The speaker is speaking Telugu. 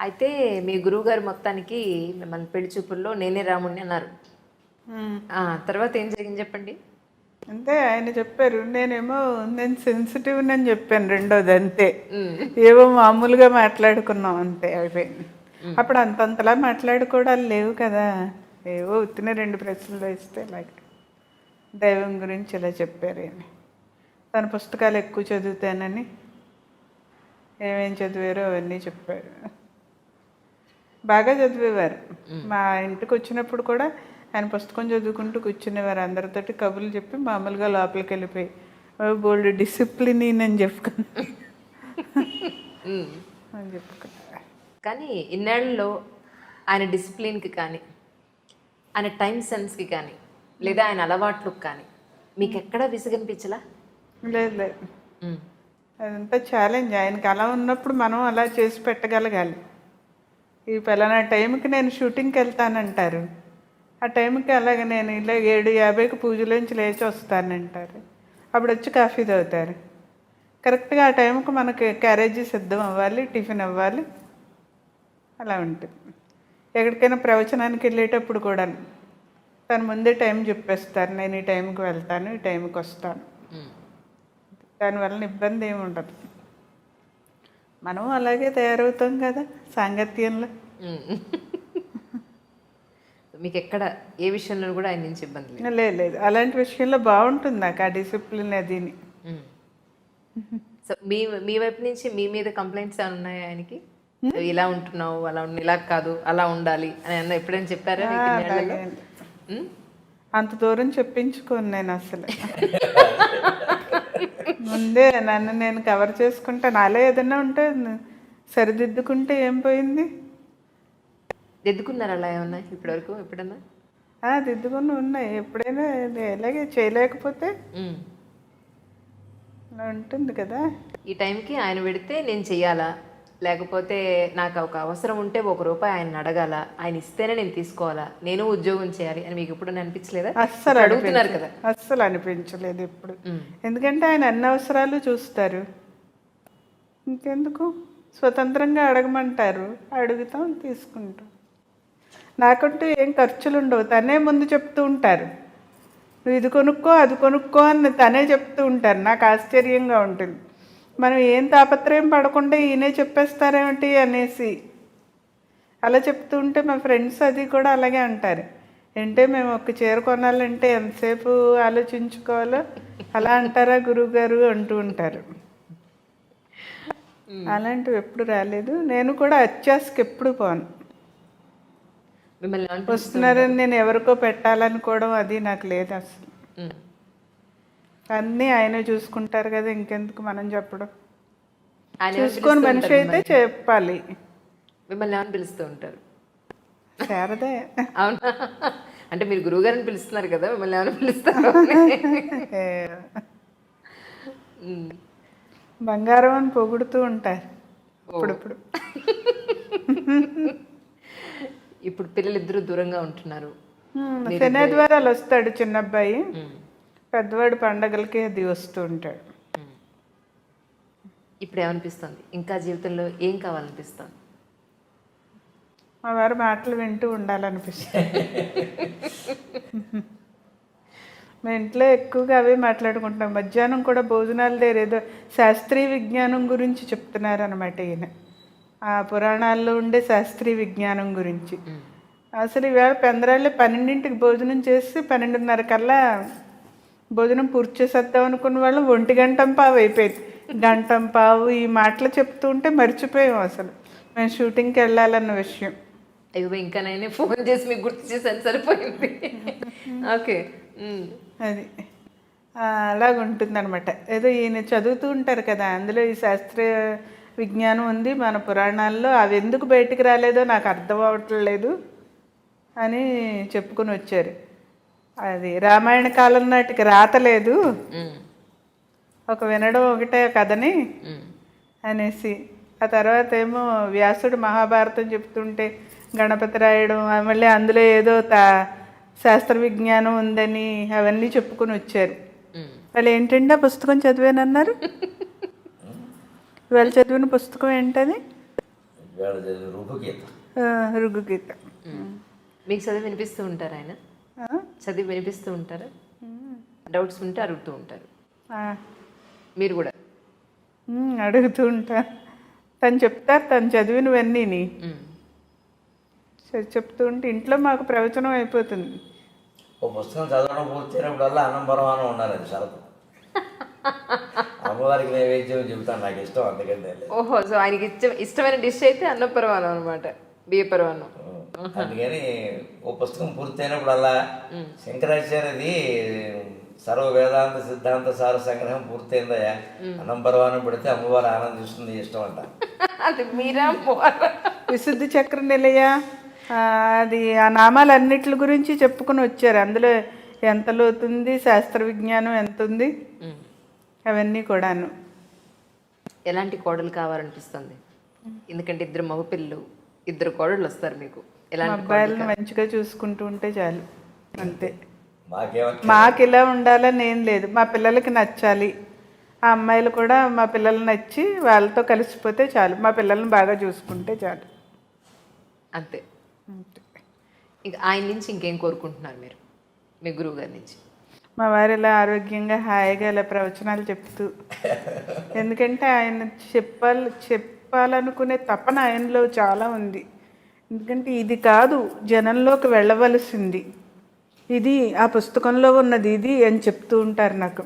అయితే మీ గురువుగారు మొత్తానికి మిమ్మల్ని పెళ్లి చూపుల్లో నేనే రాముడిని అన్నారు. తర్వాత ఏం జరిగింది చెప్పండి. అంతే ఆయన చెప్పారు. నేనేమో నేను సెన్సిటివ్ అని చెప్పాను. రెండోది అంతే, ఏవో మామూలుగా మాట్లాడుకున్నాం అంతే, అయిపోయింది. అప్పుడు అంతంతలా మాట్లాడుకోవడాలు లేవు కదా, ఏవో ఉత్తిన 2 ప్రశ్నలు వేస్తే ఇలాగ దైవం గురించి ఇలా చెప్పారు. ఆయన తన పుస్తకాలు ఎక్కువ చదువుతానని, ఏమేం చదివారో అవన్నీ చెప్పారు. బాగా చదివేవారు. మా ఇంటికి వచ్చినప్పుడు కూడా ఆయన పుస్తకం చదువుకుంటూ కూర్చునేవారు. అందరితోటి కబుర్లు చెప్పి మామూలుగా లోపలికి వెళ్ళిపోయి బోల్డ్ డిసిప్లిన్ అని చెప్పుకున్నారు అని చెప్పుకున్నారు. కానీ ఇన్నేళ్లలో ఆయన డిసిప్లిన్కి కానీ, ఆయన టైం సెన్స్కి కానీ, లేదా ఆయన అలవాట్లకు కానీ మీకు ఎక్కడా విసుగనిపించలా? లేదు లేదు, అదంతా ఛాలెంజ్. ఆయనకి అలా ఉన్నప్పుడు మనం అలా చేసి పెట్టగలగాలి. ఈ పలానా టైంకి నేను షూటింగ్కి వెళ్తానంటారు, ఆ టైంకి అలాగే నేను ఇలా 7:50కి పూజలోంచి లేచి వస్తానంటారు. అప్పుడు వచ్చి కాఫీ తాగుతారు. కరెక్ట్గా ఆ టైంకి మనకి క్యారేజీ సిద్ధం అవ్వాలి, టిఫిన్ అవ్వాలి, అలా ఉంటుంది. ఎక్కడికైనా ప్రవచనానికి వెళ్ళేటప్పుడు కూడా తను ముందే టైం చెప్పేస్తారు. నేను ఈ టైంకి వెళ్తాను, ఈ టైంకి వస్తాను. దానివల్ల ఇబ్బంది ఏమి ఉండదు. మనం అలాగే తయారవుతాం కదా సాంగత్యంలో. మీకు ఎక్కడ ఏ విషయంలో కూడా ఆయన నుంచి ఇబ్బంది లేదు? లేదు, అలాంటి విషయంలో బాగుంటుంది నాకు ఆ డిసిప్లిన్ అదిని. సో మీ వైపు నుంచి మీ మీద కంప్లైంట్స్ ఏమైనా ఉన్నాయా ఆయనకి? ఇలా ఉంటున్నావు, అలా ఇలా కాదు, అలా ఉండాలి అని అన్న ఎప్పుడైనా చెప్పారా? అంత దూరం చెప్పించుకోను నేను అసలు. ముందే నన్ను నేను కవర్ చేసుకుంటా. నాలో ఏదైనా ఉంటే సరిదిద్దుకుంటే ఏం పోయింది. దిద్దుకున్నారు అలా ఏమన్నా ఇప్పటివరకు ఎప్పుడన్నా? దిద్దుకుని ఉన్నాయి. ఎప్పుడైనా ఎలాగే చేయలేకపోతే అలా ఉంటుంది కదా. ఈ టైంకి ఆయన పెడితే నేను చెయ్యాలా, లేకపోతే నాకు ఒక అవసరం ఉంటే ₹1 ఆయన అడగాల, ఆయన ఇస్తేనే నేను తీసుకోవాలా, నేను ఉద్యోగం చేయాలి అని మీకు ఎప్పుడు అనిపించలేదా? అస్సలు అడుగుతున్నారు కదా. అస్సలు అనిపించలేదు ఎప్పుడు. ఎందుకంటే ఆయన అన్ని అవసరాలు చూస్తారు. ఇంకెందుకు, స్వతంత్రంగా అడగమంటారు, అడుగుతాం, తీసుకుంటాం. నాకంటూ ఏం ఖర్చులు ఉండవు. తనే ముందు చెప్తూ ఉంటారు, నువ్వు ఇది కొనుక్కో, అది కొనుక్కో అని తనే చెప్తూ ఉంటారు. నాకు ఆశ్చర్యంగా ఉంటుంది. మనం ఏం తాపత్రయం పడకుండా ఈయనే చెప్పేస్తారేమిటి అనేసి అలా చెప్తూ ఉంటే మా ఫ్రెండ్స్ అది కూడా అలాగే అంటారు. అంటే మేము ఒక చీర కొనాలంటే ఎంతసేపు ఆలోచించుకోవాలో అలా అంటారా గురువుగారు అంటూ ఉంటారు. అలాంటివి ఎప్పుడు రాలేదు. నేను కూడా అత్యాశకి ఎప్పుడు పోను. మిమ్మల్ని వస్తున్నారని నేను ఎవరికో పెట్టాలనుకోవడం అది నాకు లేదు అసలు. అన్నీ ఆయనే చూసుకుంటారు కదా, ఇంకెందుకు మనం చెప్పడం. చూసుకొని మనిషి అయితే చెప్పాలి. మిమ్మల్ని ఏమని పిలుస్తూ ఉంటారు? శారదే. అవునా? అంటే మీరు గురువుగారిని పిలుస్తున్నారు కదా, మిమ్మల్ని ఏమైనా పిలుస్తారు? బంగారం అని పొగుడుతూ ఉంటారు ఇప్పుడిప్పుడు. ఇప్పుడు పిల్లలిద్దరూ దూరంగా ఉంటున్నారు. శనివారాలు వస్తాడు చిన్న అబ్బాయి, పెద్దవాడు పండగలకి అది వస్తూ ఉంటాడు. ఇప్పుడు ఏమనిపిస్తుంది? ఇంకా జీవితంలో ఏం కావాలనిపిస్తుంది? మా వారి మాటలు వింటూ ఉండాలనిపిస్తుంది. మా ఇంట్లో ఎక్కువగా అవే మాట్లాడుకుంటాం. మధ్యాహ్నం కూడా భోజనాల దగ్గర ఏదో శాస్త్రీయ విజ్ఞానం గురించి చెప్తున్నారు అనమాట ఈయన. ఆ పురాణాల్లో ఉండే శాస్త్రీయ విజ్ఞానం గురించి. అసలు ఈవేళ పెందరాళ్ళే 12ంటికి భోజనం చేసి 12:30 కల్లా భోజనం పూర్తి చేసేద్దాం అనుకున్న వాళ్ళం 1:15 అయిపోయింది. 1:15 ఈ మాటలు చెప్తూ ఉంటే మర్చిపోయాం అసలు మేము షూటింగ్కి వెళ్ళాలన్న విషయం. అయ్యో, ఇంకా నేనే ఫోన్ చేసి మీకు గుర్తు చేసాను, సరిపోయింది. ఓకే, అది అలాగుంటుంది అనమాట. ఏదో ఈయన చదువుతూ ఉంటారు కదా, అందులో ఈ శాస్త్రీయ విజ్ఞానం ఉంది మన పురాణాల్లో, అవి ఎందుకు బయటికి రాలేదో నాకు అర్థం అవ్వట్లేదు అని చెప్పుకొని వచ్చారు. అది రామాయణ కాలం నాటికి రాతలేదు, ఒక వినడం ఒకటే కథని అనేసి. ఆ తర్వాత ఏమో వ్యాసుడు మహాభారతం చెప్తుంటే గణపతి రాయడం, మళ్ళీ అందులో ఏదో శాస్త్ర విజ్ఞానం ఉందని అవన్నీ చెప్పుకొని వచ్చారు. వాళ్ళు ఏంటంటే ఆ పుస్తకం చదివానన్నారు. వాళ్ళు చదివిన పుస్తకం ఏంటది? వేళ చదివి రుపుగీత. రుగ్గుగీత. మీకు చదివి వినిపిస్తూ ఉంటారు ఆయన? చదివి వినిపిస్తూ ఉంటారు, డౌట్స్ ఉంటే అడుగుతూ ఉంటారు. మీరు కూడా అడుగుతూ ఉంటా. తను చెప్తారు తను చదివినవన్నీని చెప్తూ ఉంటే ఇంట్లో మాకు ప్రవచనం అయిపోతుంది. ఓ పుస్తకం చదవడం పూర్తయినప్పుడల్లా అన్నం పరమానం ఉండాలి, అది షరతు. అమ్మవారికి నైవేద్యం చెబుతాను, నాకు ఇష్టం అందుకంటే. ఓహో, సో ఆయనకి ఇష్టమైన డిష్ అయితే అన్న పరమాణం అనమాట, బియ్య పరమాణం. అందుకని ఓ పుస్తకం పూర్తయినప్పుడల్లా శంకరాచార్యది సర్వ వేదాంత సిద్ధాంత సార సంగ్రహం పూర్తయిందయ్యా, అన్నం పరమానం పెడితే అమ్మవారు ఆనందిస్తుంది, ఇష్టం అంట. అది మీరా? విశుద్ధి చక్ర నిలయ, అది ఆ నామాలన్నిటి గురించి చెప్పుకుని వచ్చారు. అందులో ఎంత లోతుంది, శాస్త్ర విజ్ఞానం ఎంత ఉంది, అవన్నీ కూడాను. ఎలాంటి కోడలు కావాలనిపిస్తుంది? ఎందుకంటే ఇద్దరు మగపిల్లలు, ఇద్దరు కోడళ్ళు వస్తారు మీకు. ఎలాంటి అబ్బాయిలను మంచిగా చూసుకుంటూ ఉంటే చాలు, అంతే. మాకేమంటే మాకు ఇలా ఉండాలని ఏం లేదు, మా పిల్లలకి నచ్చాలి. ఆ అమ్మాయిలు కూడా మా పిల్లలు నచ్చి వాళ్ళతో కలిసిపోతే చాలు, మా పిల్లల్ని బాగా చూసుకుంటే చాలు, అంతే. ఇంకా ఆయన నుంచి ఇంకేం కోరుకుంటున్నారు మీరు, మీ గురువు గారి నుంచి? మా వారు ఇలా ఆరోగ్యంగా హాయిగా ఇలా ప్రవచనాలు చెప్తూ, ఎందుకంటే ఆయన చెప్పాలనుకునే తపన ఆయనలో చాలా ఉంది. ఎందుకంటే ఇది కాదు జనంలోకి వెళ్ళవలసింది, ఇది ఆ పుస్తకంలో ఉన్నది ఇది అని చెప్తూ ఉంటారు నాకు.